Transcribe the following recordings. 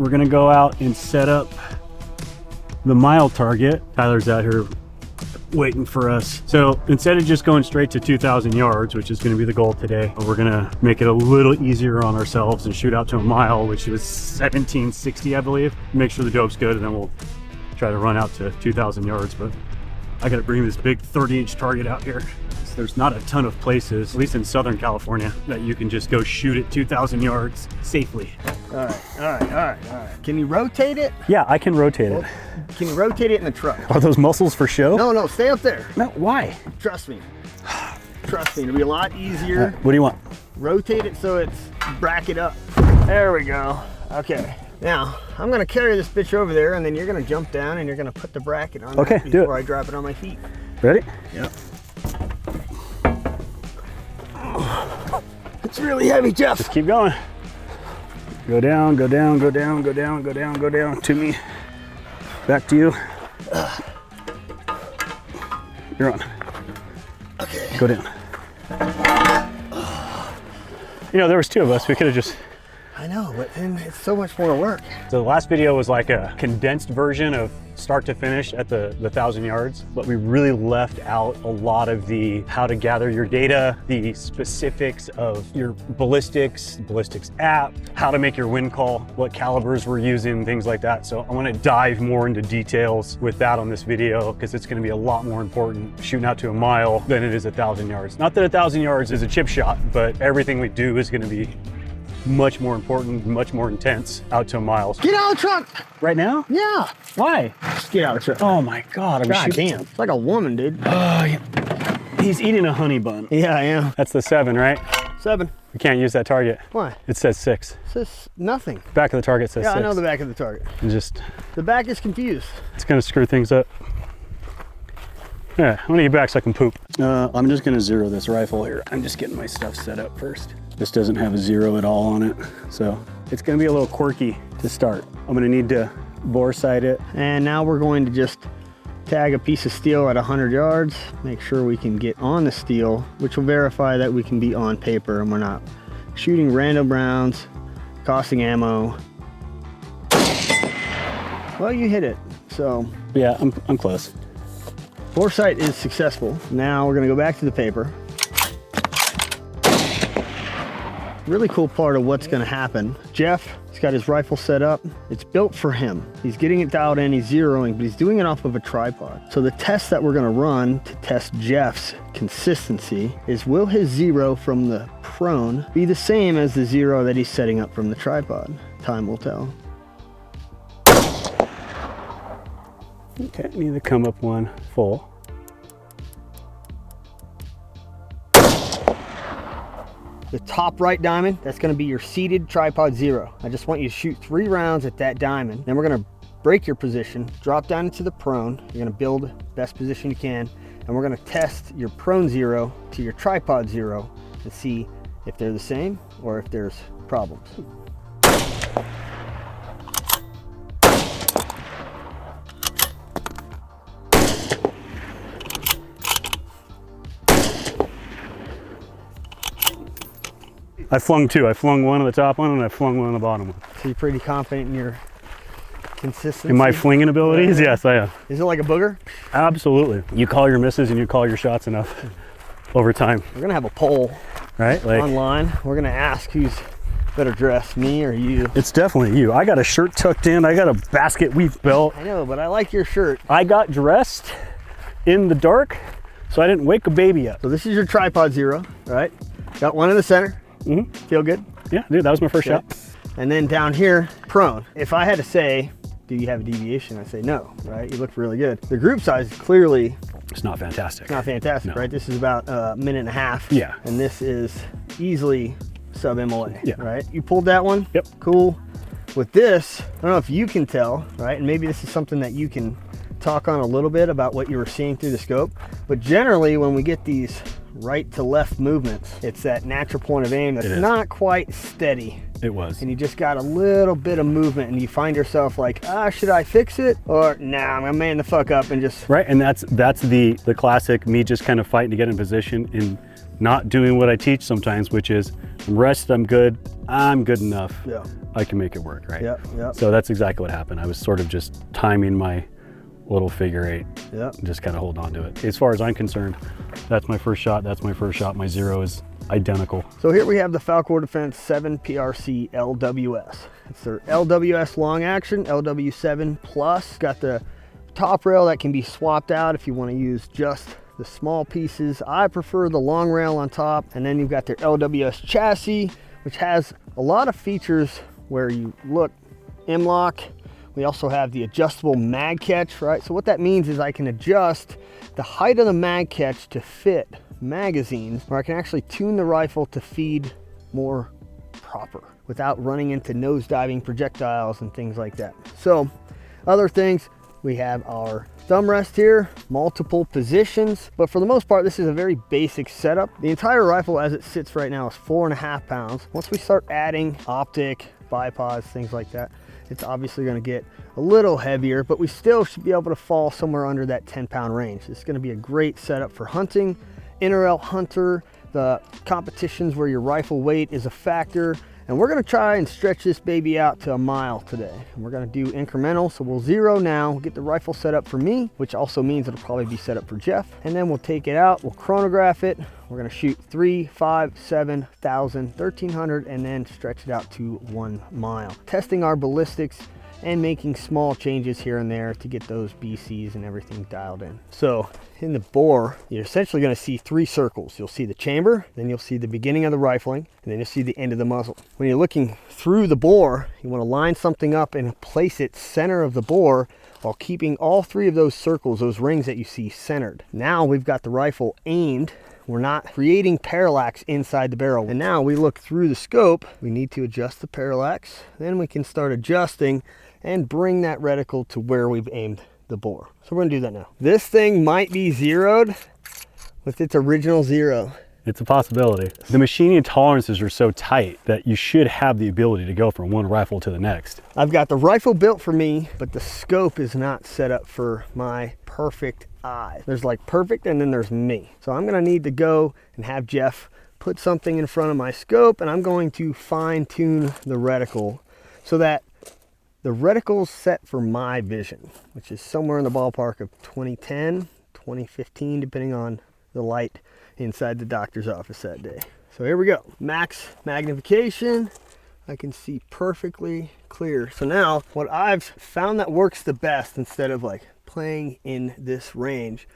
we're gonna go out and set up the mile target. Tyler's out here waiting for us. So instead of just going straight to 2,000 yards, which is going to be the goal today, we're going to make it a little easier on ourselves and shoot out to a mile, which was 1760, I believe. Make sure the dope's good, and then we'll try to run out to 2,000 yards. But I got to bring this big 30-inch target out here. There's not a ton of places, at least in Southern California, that you can just go shoot at 2,000 yards safely. All right. Can you rotate it? Yeah, I can rotate it. Can you rotate it in the truck? Are those muscles for show? No, stay up there. No, why? Trust me. Trust me, it'll be a lot easier. What do you want? Rotate it so it's bracket up. There we go. Okay. Now, I'm gonna carry this bitch over there, and then you're gonna jump down and you're gonna put the bracket on okay, before I drop it on my feet. Ready? Yep. It's really heavy, Jeff. Just keep going. Go down, go down, go down, go down, go down, go down to me. Back to you. You're on. Okay. Go down. You know, there was two of us. We could have just... I know, but then it's so much more work. So the last video was like a condensed version of start to finish at the 1,000 yards, but we really left out a lot of the how to gather your data, the specifics of your ballistics app, how to make your wind call, what calibers we're using, things like that. So I want to dive more into details with that on this video, because it's going to be a lot more important shooting out to a mile than it is 1,000 yards. Not that 1,000 yards is a chip shot, but everything we do is going to be much more important, much more intense out to a mile. Get out of the truck! Right now? Yeah. Why? Just get out of the truck. Oh my God. God damn. It's like a woman, dude. Oh, yeah. He's eating a honey bun. Yeah, I am. That's the 7, right? 7. We can't use that target. Why? It says 6. It says nothing. Back of the target says 6. Yeah, I know the back of the target. And just... The back is confused. It's gonna screw things up. Yeah, I'm gonna get back so I can poop. I'm just gonna zero this rifle here. I'm just getting my stuff set up first. This doesn't have a 0 at all on it, so it's gonna be a little quirky to start. I'm gonna need to bore sight it. And now we're going to just tag a piece of steel at 100 yards, make sure we can get on the steel, which will verify that we can be on paper and we're not shooting random rounds, costing ammo. Well, you hit it, so. Yeah, I'm close. Bore sight is successful. Now we're gonna go back to the paper. Really cool part of what's gonna happen. Jeff, he's got his rifle set up. It's built for him. He's getting it dialed in, he's zeroing, but he's doing it off of a tripod. So the test that we're gonna run to test Jeff's consistency is, will his 0 from the prone be the same as the 0 that he's setting up from the tripod? Time will tell. Okay, I need to come up one full. The top right diamond, that's gonna be your seated tripod 0. I just want you to shoot 3 rounds at that diamond. Then we're gonna break your position, drop down into the prone. You're gonna build best position you can, and we're gonna test your prone 0 to your tripod 0 and see if they're the same or if there's problems. I flung 2. I flung one on the top one and I flung one on the bottom one. So you're pretty confident in your consistency? In my flinging abilities? Yes, I am. Is it like a booger? Absolutely. You call your misses and you call your shots enough over time. We're gonna have a poll, right? Like, online. We're gonna ask who's better dressed, me or you. It's definitely you. I got a shirt tucked in. I got a basket weave belt. I know, but I like your shirt. I got dressed in the dark, so I didn't wake a baby up. So this is your tripod 0, right? Got one in the center. Mm-hmm. Feel good? Yeah, dude, that was my first shot. And then down here, prone. If I had to say, do you have a deviation? I say no, right? You look really good. The group size, clearly, it's not fantastic. It's not fantastic, no. Right? This is about a minute and a half. Yeah. And this is easily sub MLA, yeah. Right? You pulled that one? Yep. Cool. With this, I don't know if you can tell, right? And maybe this is something that you can talk on a little bit about what you were seeing through the scope. But generally, when we get these right to left movements, it's that natural point of aim that's not quite steady. It was. And you just got a little bit of movement and you find yourself like, should I fix it? Or nah, I'm gonna man the fuck up and just... Right, and that's the classic me just kind of fighting to get in position and not doing what I teach sometimes, which is I'm rested, I'm good enough. Yeah. I can make it work, right? Yep, yep. So that's exactly what happened. I was sort of just timing my little figure 8. Yep. And just kind of hold on to it. As far as I'm concerned, that's my first shot. That's my first shot. My 0 is identical. So here we have the Falkor LWS 7mm PRC LWS. It's their LWS long action, LW7 Plus. Got the top rail that can be swapped out if you want to use just the small pieces. I prefer the long rail on top. And then you've got their LWS chassis, which has a lot of features where you look M-lock. We also have the adjustable mag catch, right? So what that means is I can adjust the height of the mag catch to fit magazines, or I can actually tune the rifle to feed more proper without running into nose-diving projectiles and things like that. So other things, we have our thumb rest here, multiple positions, but for the most part, this is a very basic setup. The entire rifle as it sits right now is 4.5 pounds. Once we start adding optic, bipods, things like that, it's obviously going to get a little heavier, but we still should be able to fall somewhere under that 10-pound range. It's going to be a great setup for hunting, NRL hunter, the competitions where your rifle weight is a factor. And we're going to try and stretch this baby out to 1 mile today. And we're going to do incremental. So we'll 0 now, get the rifle set up for me, which also means it'll probably be set up for Jeff. And then we'll take it out, we'll chronograph it. We're going to shoot 3, 5, 7, 1,000, 1,300, and then stretch it out to 1 mile. Testing our ballistics and making small changes here and there to get those BCs and everything dialed in. So in the bore, you're essentially going to see 3 circles. You'll see the chamber, then you'll see the beginning of the rifling, and then you'll see the end of the muzzle. When you're looking through the bore, you want to line something up and place it center of the bore while keeping all 3 of those circles, those rings that you see, centered. Now we've got the rifle aimed. We're not creating parallax inside the barrel. And now we look through the scope, we need to adjust the parallax. Then we can start adjusting and bring that reticle to where we've aimed the bore. So we're gonna do that now. This thing might be zeroed with its original 0. It's a possibility. The machining tolerances are so tight that you should have the ability to go from one rifle to the next. I've got the rifle built for me, but the scope is not set up for my perfect eye. There's like perfect and then there's me. So I'm gonna need to go and have Jeff put something in front of my scope, and I'm going to fine tune the reticle so that the reticle's set for my vision, which is somewhere in the ballpark of 2010, 2015, depending on the light inside the doctor's office that day. So here we go. Max magnification. I can see perfectly clear. So now what I've found that works the best, instead of like playing in this range,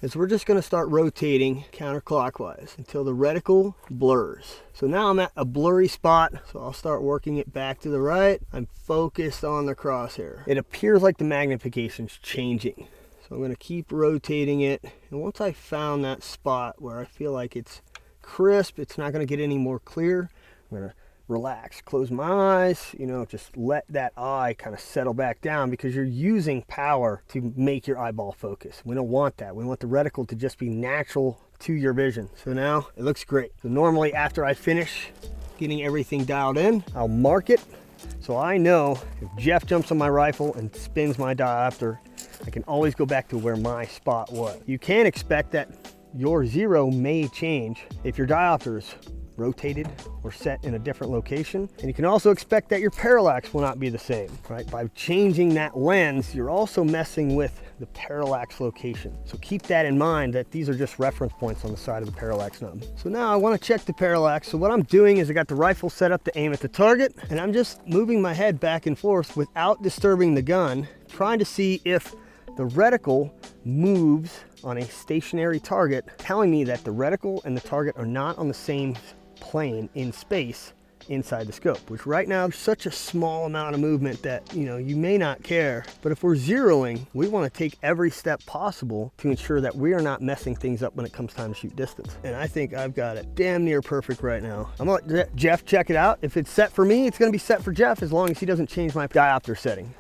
is we're just going to start rotating counterclockwise until the reticle blurs. So now I'm at a blurry spot, so I'll start working it back to the right. I'm focused on the crosshair. It appears like the magnification's changing. So I'm going to keep rotating it. And once I found that spot where I feel like it's crisp, it's not going to get any more clear, I'm going to relax, close my eyes, you know, just let that eye kind of settle back down, because you're using power to make your eyeball focus. We don't want that. We want the reticle to just be natural to your vision. So now it looks great. So normally after I finish getting everything dialed in, I'll mark it. So I know if Jeff jumps on my rifle and spins my diopter, I can always go back to where my spot was. You can expect that your 0 may change if your diopter's rotated or set in a different location. And you can also expect that your parallax will not be the same, right? By changing that lens, you're also messing with the parallax location. So keep that in mind, that these are just reference points on the side of the parallax knob. So now I want to check the parallax. So what I'm doing is I got the rifle set up to aim at the target, and I'm just moving my head back and forth without disturbing the gun, trying to see if the reticle moves on a stationary target, telling me that the reticle and the target are not on the same plane in space inside the scope, which right now is such a small amount of movement that, you know, you may not care. But if we're zeroing, we want to take every step possible to ensure that we are not messing things up when it comes time to shoot distance. And I think I've got it damn near perfect right now. I'm gonna let Jeff check it out. If it's set for me, it's gonna be set for Jeff, as long as he doesn't change my diopter setting.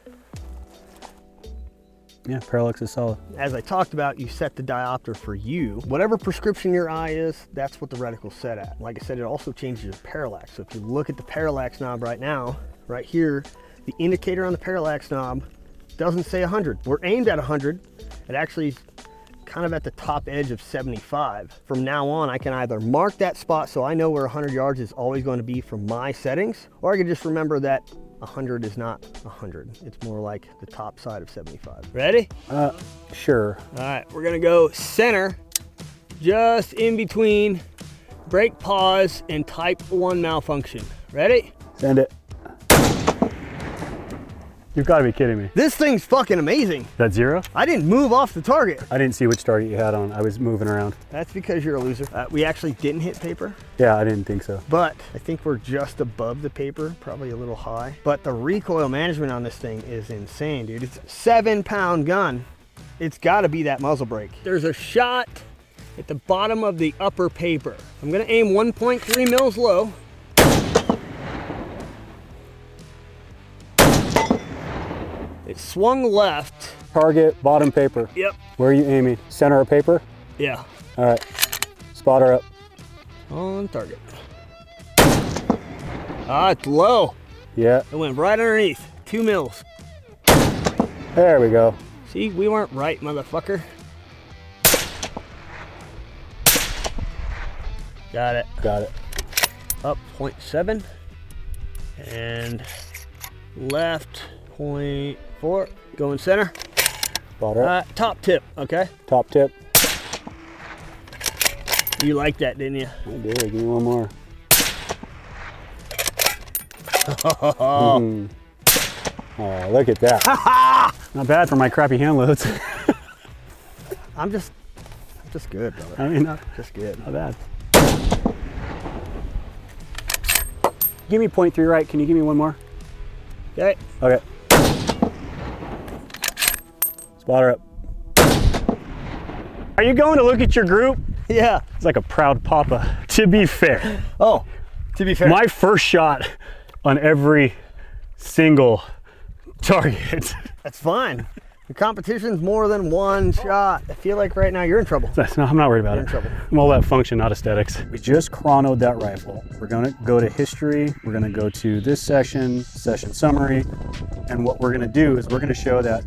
Yeah, parallax is solid. As I talked about, you set the diopter for you. Whatever prescription your eye is, that's what the reticle's set at. Like I said, it also changes your parallax. So if you look at the parallax knob right now, right here, the indicator on the parallax knob doesn't say 100. We're aimed at 100. It actually kind of at the top edge of 75. From now on, I can either mark that spot so I know where 100 yards is always going to be from my settings, or I can just remember that 100 is not 100. It's more like the top side of 75. Ready? Sure. All right, we're gonna go center, just in between break pause and type 1 malfunction. Ready? Send it. You've got to be kidding me. This thing's fucking amazing. That 0? I didn't move off the target. I didn't see which target you had on. I was moving around. That's because you're a loser. We actually didn't hit paper. Yeah, I didn't think so. But I think we're just above the paper, probably a little high. But the recoil management on this thing is insane, dude. It's a 7-pound gun. It's gotta be that muzzle brake. There's a shot at the bottom of the upper paper. I'm gonna aim 1.3 mils low. It swung left. Target, bottom paper. Yep. Where are you aiming? Center of paper? Yeah. All right. Spotter up. On target. Ah, it's low. Yeah. It went right underneath. 2 mils. There we go. See, we weren't right, motherfucker. Got it. Got it. Up 0.7 and left 0.4. Going center. Spotter up. Top tip, okay? Top tip. You liked that, didn't you? I did. Give me one more. Oh, look at that. Not bad for my crappy hand loads. I'm just good, brother. I mean, not Just good. bad. Give me 0.3 right. Can you give me one more? Okay. Okay. Spotter up. Are you going to look at your group? Yeah. It's like a proud papa. To be fair. Oh, to be fair. My first shot on every single target. That's fine. The competition's more than one shot. I feel like right now you're in trouble. I'm not worried about You're it. in trouble. I'm all about function, not aesthetics. We just chronoed that rifle. We're gonna go to history. We're gonna go to this session summary. And what we're gonna do is we're gonna show that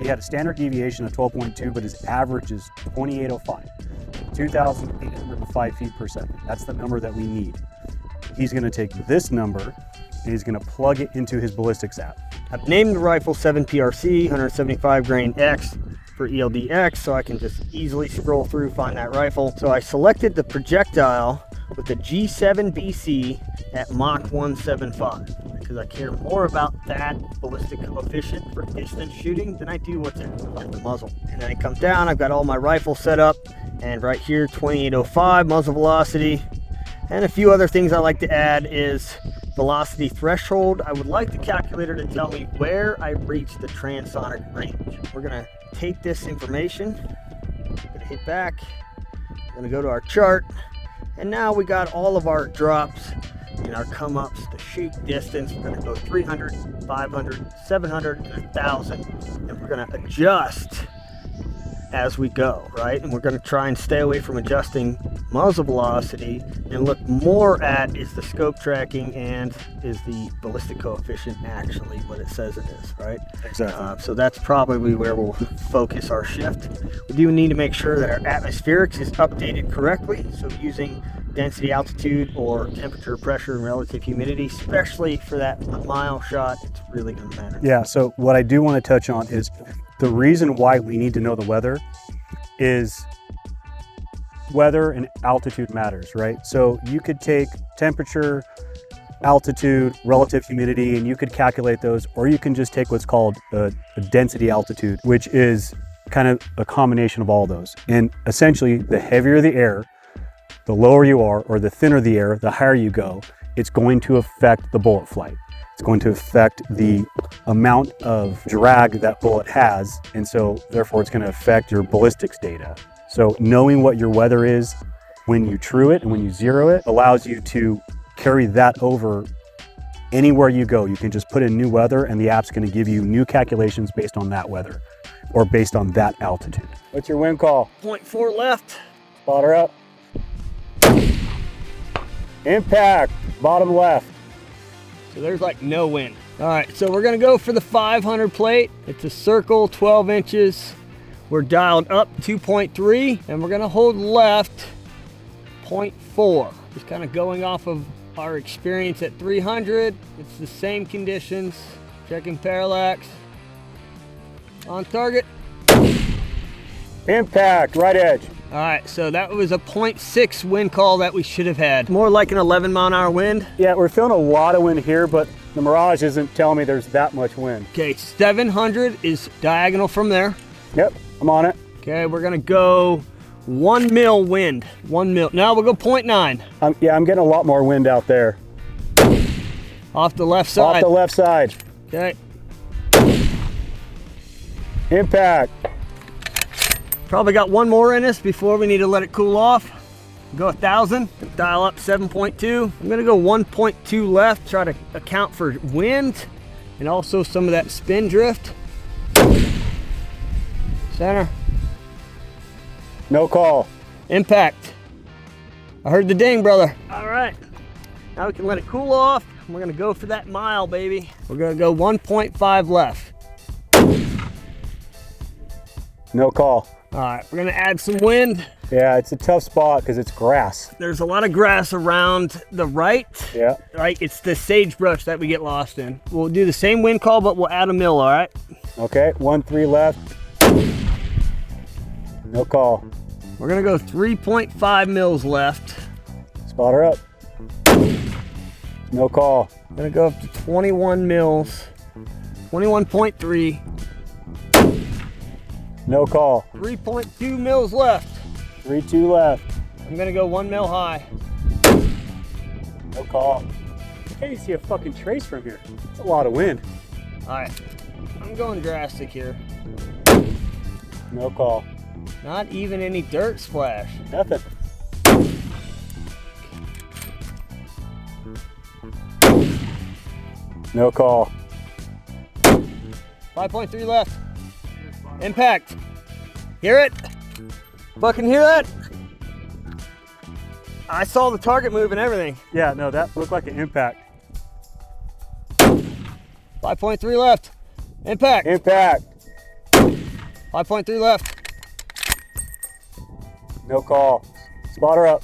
he had a standard deviation of 12.2, but his average is 2805. 2,805 feet per second. That's the number that we need. He's gonna take this number and he's gonna plug it into his ballistics app. I've named the rifle 7 PRC, 175 grain X for ELDX, so I can just easily scroll through, find that rifle. So I selected the projectile with the G7BC at Mach 175 because I care more about that ballistic coefficient for distance shooting than I do what's in the muzzle. And then I come down, I've got all my rifles set up, and right here 2805 muzzle velocity. And a few other things I like to add is velocity threshold. I would like the calculator to tell me where I reach the transonic range. We're gonna take this information, gonna hit back, gonna go to our chart, and now we got all of our drops and our come ups, the shoot distance. We're gonna go 300, 500, 700, and 1,000, and we're gonna adjust as we go, right? And we're gonna try and stay away from adjusting muzzle velocity and look more at is the scope tracking and is the ballistic coefficient actually what it says it is, right? Exactly. So that's probably where we'll focus our shift. We do need to make sure that our atmospherics is updated correctly. So using density, altitude, or temperature, pressure, and relative humidity, especially for that mile shot, it's really gonna matter. Yeah, so what I do want to touch on is the reason why we need to know the weather is weather and altitude matters, right? So you could take temperature, altitude, relative humidity, and you could calculate those, or you can just take what's called a density altitude, which is kind of a combination of all those. And essentially, the heavier the air, the lower you are, or the thinner the air, the higher you go, it's going to affect the bullet flight. It's going to affect the amount of drag that bullet has, and so therefore it's going to affect your ballistics data. So knowing what your weather is when you true it and when you zero it allows you to carry that over anywhere you go. You can just put in new weather and the app's going to give you new calculations based on that weather or based on that altitude. What's your wind call? 0.4 left. Spotter up. Impact, bottom left. So there's like no wind. All right, so we're gonna go for the 500 plate. It's a circle, 12 inches, We're dialed up 2.3 and we're gonna hold left 0.4. Just kind of going off of our experience at 300. It's the same conditions. Checking parallax. On target. Impact, right edge. All right, so that was a 0.6 wind call that we should have had. More like an 11-mile-an-hour wind. Yeah, we're feeling a lot of wind here, but the mirage isn't telling me there's that much wind. Okay, 700 is diagonal from there. Yep, I'm on it. Okay, we're gonna go 1 mil wind. 1 mil. Now we'll go 0.9. Yeah, I'm getting a lot more wind out there. Off the left side. Off the left side. Okay. Impact. Probably got one more in us before we need to let it cool off. Go 1,000, dial up 7.2. I'm gonna go 1.2 left, try to account for wind and also some of that spin drift. Center. No call. Impact. I heard the ding, brother. All right, now we can let it cool off. We're gonna go for that mile, baby. We're gonna go 1.5 left. No call. All right, we're gonna add some wind. Yeah, it's a tough spot because it's grass. There's a lot of grass around the right. Yeah. Right, it's the sagebrush that we get lost in. We'll do the same wind call, but we'll add a mil, all right? Okay, 1-3 left. No call. We're gonna go 3.5 mils left. Spotter up. No call. I'm gonna go up to 21 mils. 21.3. No call. 3.2 mils left. 3-2 left. I'm gonna go 1 mil high. No call. I can't even see a fucking trace from here. It's a lot of wind. All right, I'm going drastic here. No call. Not even any dirt splash. Nothing. No call. 5.3 left. Impact. Hear it? Fucking hear that? I saw the target move and everything. Yeah, no, that looked like an impact. 5.3 left. Impact. Impact. 5.3 left. No call. Spotter up.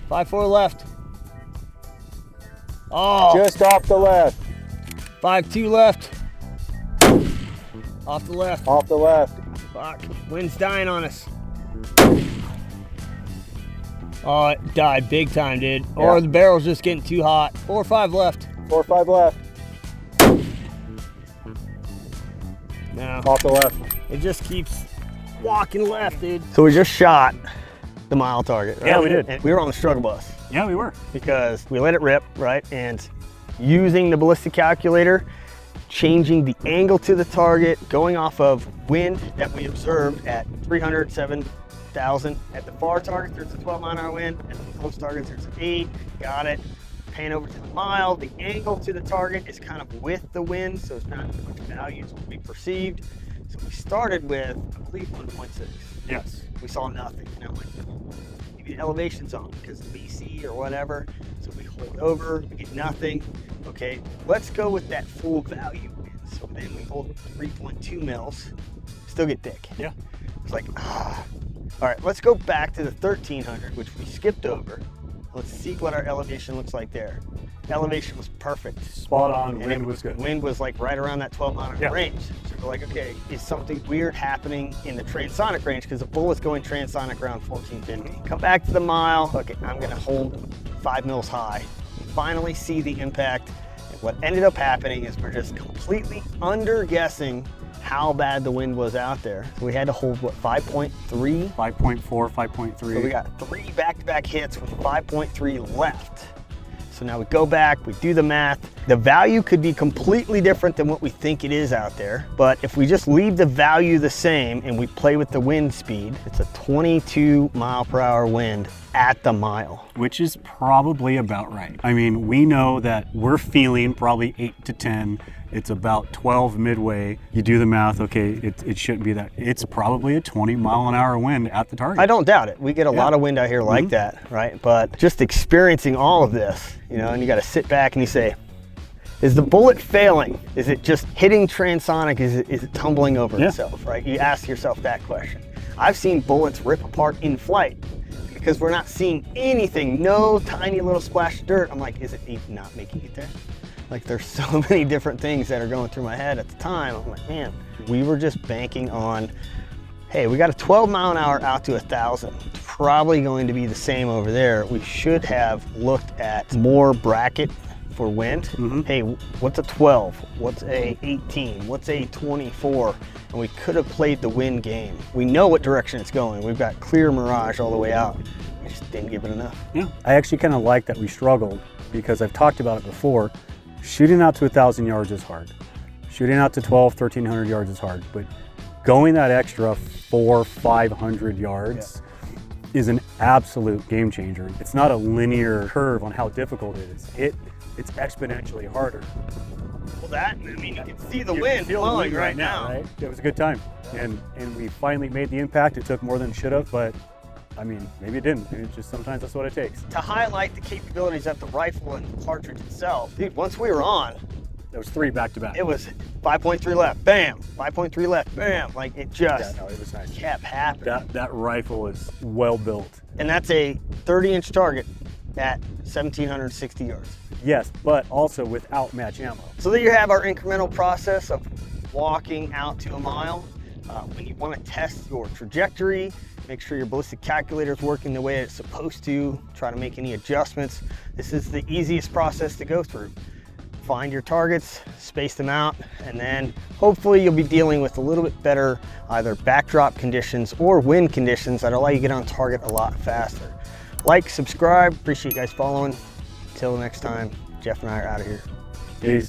5.4 left. Oh. Just off the left. 5.2 left. Off the left. Off the left. Fuck. Wind's dying on us. Oh, it died big time, dude. Yeah. Or the barrel's just getting too hot. 4.5 left. 4-5 left. No. Off the left. It just keeps walking left, dude. So we just shot the mile target, right? Yeah, we did. And we were on the struggle bus Yeah, we were. because we let it rip, right? And using the ballistic calculator, changing the angle to the target, going off of wind that we observed at 307,000. At the far target, there's a 12-mile-an-hour wind. At the close target, there's an 8. Got it. Pan over to the mile. The angle to the target is kind of with the wind, so it's not as much value as what we perceived. So we started with, I believe, 1.6. Yes. We saw nothing. And I'm like, maybe the elevation's on because the BC or whatever. So we hold over, we get nothing. Okay, let's go with that full value. So then we hold 3.2 mils, still get thick. Yeah. It's like, ah. All right, let's go back to the 1300, which we skipped over. Let's see what our elevation looks like there. Elevation was perfect. Spot on. And Wind was good. Wind was like right around that 12-mile Yeah. range. So we're like, okay, is something weird happening in the transonic range? Because the bullet's going transonic around 1450. Come back to the mile. Okay, I'm gonna hold 5 mils high. Finally see the impact. And what ended up happening is we're just completely under-guessing how bad the wind was out there. So we had to hold, what, 5.3? 5.4, 5.3. So we got 3 back-to-back hits with 5.3 left. So now we go back, we do the math. The value could be completely different than what we think it is out there. But if we just leave the value the same and we play with the wind speed, it's a 22 mile per hour wind at the mile. Which is probably about right. I mean, we know that we're feeling probably 8 to 10. It's about 12 midway. You do the math, okay, it shouldn't be that. It's probably a 20-mile-an-hour wind at the target. I don't doubt it. We get a lot of wind out here like that, right? But just experiencing all of this, you know, and you got to sit back and you say, Is the bullet failing? Is it just hitting transonic? Is it tumbling over itself, right? You ask yourself that question. I've seen bullets rip apart in flight because we're not seeing anything, no tiny little splash of dirt. I'm like, is it not making it there? Like, there's so many different things that are going through my head at the time. I'm like, man, we were just banking on, hey, we got a 12-mile-an-hour out to 1,000. It's probably going to be the same over there. We should have looked at more bracket for wind. Hey, what's a 12? What's a 18? What's a 24? And we could have played the wind game. We know what direction it's going. We've got clear mirage all the way out. We just didn't give it enough. Yeah, I actually kind of like that we struggled because I've talked about it before. Shooting out to 1,000 yards is hard. Shooting out to 1,300 yards is hard, but going that extra 400-500 yards is an absolute game changer. It's not a linear curve on how difficult it is. It's exponentially harder. Well, I mean, you can see the wind blowing right now. Right? It was a good time. And we finally made the impact. It took more than it should have, but I mean, maybe it didn't. It's just sometimes that's what it takes. To highlight the capabilities of the rifle and the cartridge itself, dude, once we were on, there was 3 back to back. it was 5.3 left, bam, 5.3 left, bam. Like, it just it was nice. kept happening. That rifle is well built. And that's a 30-inch target at 1,760 yards. Yes, but also without match ammo. So there you have our incremental process of walking out to a mile. When you want to test your trajectory, make sure your ballistic calculator is working the way it's supposed to, try to make any adjustments. This is the easiest process to go through. Find your targets, space them out, and then hopefully you'll be dealing with a little bit better either backdrop conditions or wind conditions that allow you to get on target a lot faster. Like, subscribe, appreciate you guys following. Until next time, Jeff and I are out of here. Peace.